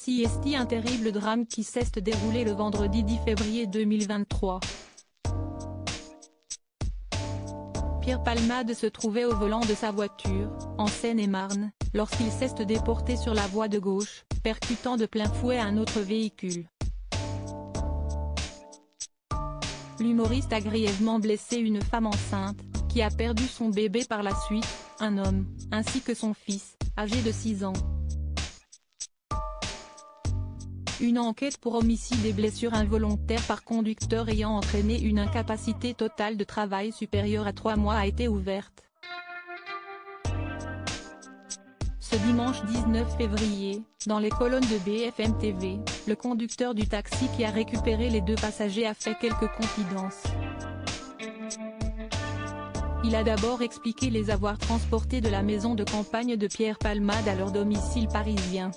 CST, un terrible drame qui s'est déroulé le vendredi 10 février 2023. Pierre Palmade se trouvait au volant de sa voiture, en Seine-et-Marne, lorsqu'il s'est déporté sur la voie de gauche, percutant de plein fouet un autre véhicule. L'humoriste a grièvement blessé une femme enceinte, qui a perdu son bébé par la suite, un homme, ainsi que son fils, âgé de 6 ans. Une enquête pour homicide et blessures involontaires par conducteur ayant entraîné une incapacité totale de travail supérieure à 3 mois a été ouverte. Ce dimanche 19 février, dans les colonnes de BFM TV, le conducteur du taxi qui a récupéré les 2 passagers a fait quelques confidences. Il a d'abord expliqué les avoir transportés de la maison de campagne de Pierre Palmade à leur domicile parisien.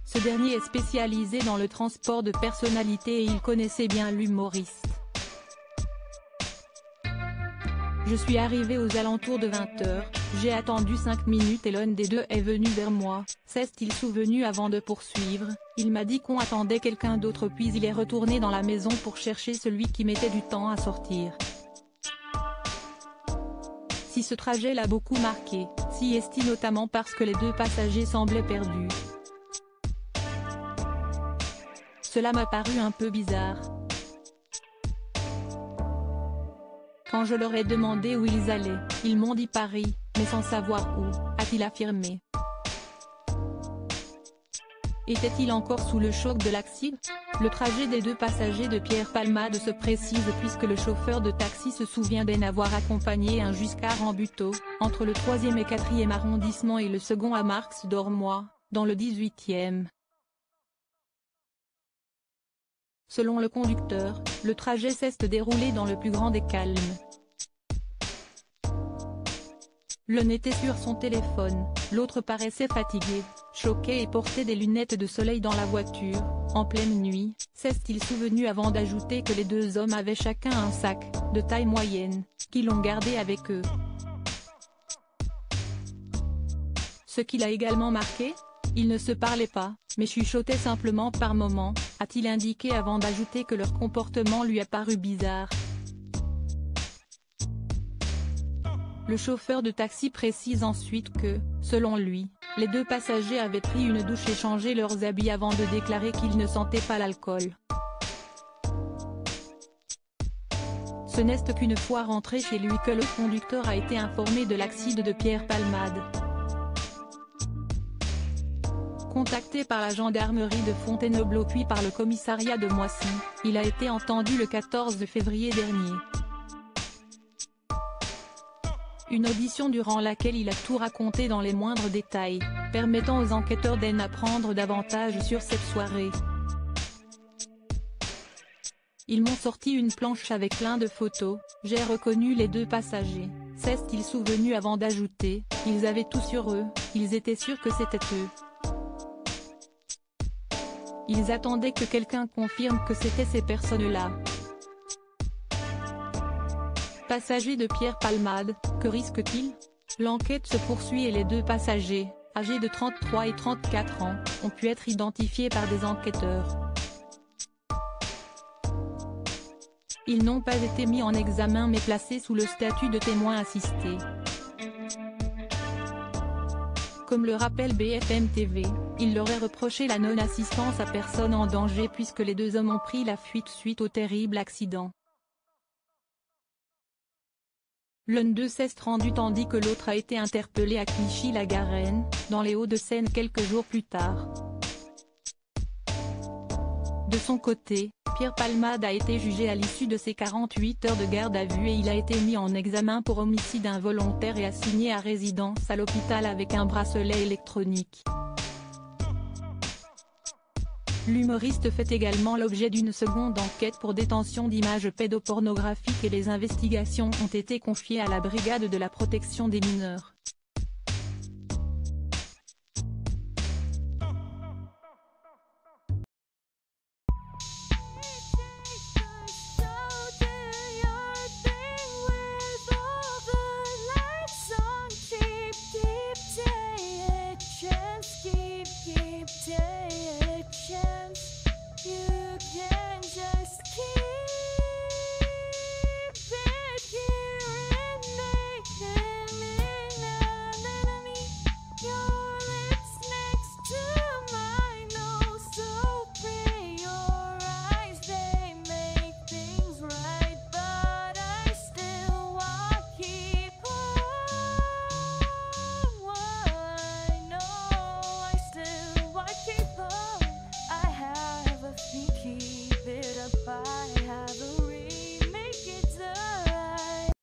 Ce dernier est spécialisé dans le transport de personnalités et il connaissait bien l'humoriste. Je suis arrivé aux alentours de 20h, j'ai attendu 5 minutes et l'un des 2 est venu vers moi, s'est-il souvenu avant de poursuivre, il m'a dit qu'on attendait quelqu'un d'autre puis il est retourné dans la maison pour chercher celui qui mettait du temps à sortir. Si ce trajet l'a beaucoup marqué, CST notamment parce que les 2 passagers semblaient perdus. Cela m'a paru un peu bizarre. Quand je leur ai demandé où ils allaient, ils m'ont dit Paris, mais sans savoir où, a-t-il affirmé. Était-il encore sous le choc de l'accident? Le trajet des 2 passagers de Pierre Palmade se précise puisque le chauffeur de taxi se souvient d'en avoir accompagné un jusqu'à Rambuteau, entre le 3e et 4e arrondissement et le second à Marx-Dormois, dans le 18e. Selon le conducteur, le trajet s'est déroulé dans le plus grand des calmes. L'un était sur son téléphone, l'autre paraissait fatigué, choqué et portait des lunettes de soleil dans la voiture, en pleine nuit, s'est-il souvenu avant d'ajouter que les 2 hommes avaient chacun un sac, de taille moyenne, qu'ils l'ont gardé avec eux. Ce qui l'a également marqué? Ils ne se parlaient pas, mais chuchotaient simplement par moments, a-t-il indiqué avant d'ajouter que leur comportement lui a paru bizarre. Le chauffeur de taxi précise ensuite que, selon lui, les 2 passagers avaient pris une douche et changé leurs habits avant de déclarer qu'ils ne sentaient pas l'alcool. Ce n'est qu'une fois rentré chez lui que le conducteur a été informé de l'accident de Pierre Palmade. Contacté par la gendarmerie de Fontainebleau puis par le commissariat de Moissy, il a été entendu le 14 février dernier. Une audition durant laquelle il a tout raconté dans les moindres détails, permettant aux enquêteurs d'en apprendre davantage sur cette soirée. Ils m'ont sorti une planche avec plein de photos, j'ai reconnu les 2 passagers, s'est-il souvenu avant d'ajouter, ils avaient tout sur eux, ils étaient sûrs que c'était eux. Ils attendaient que quelqu'un confirme que c'était ces personnes-là. Passager de Pierre Palmade, que risque-t-il? L'enquête se poursuit et les 2 passagers, âgés de 33 et 34 ans, ont pu être identifiés par des enquêteurs. Ils n'ont pas été mis en examen mais placés sous le statut de témoins assistés. Comme le rappelle BFM TV, il leur est reproché la non-assistance à personne en danger puisque les 2 hommes ont pris la fuite suite au terrible accident. L'un d'eux s'est rendu tandis que l'autre a été interpellé à Clichy-la-Garenne, dans les Hauts-de-Seine quelques jours plus tard. De son côté, Pierre Palmade a été jugé à l'issue de ses 48 heures de garde à vue et il a été mis en examen pour homicide involontaire et assigné à résidence à l'hôpital avec un bracelet électronique. L'humoriste fait également l'objet d'une seconde enquête pour détention d'images pédopornographiques et les investigations ont été confiées à la brigade de la protection des mineurs.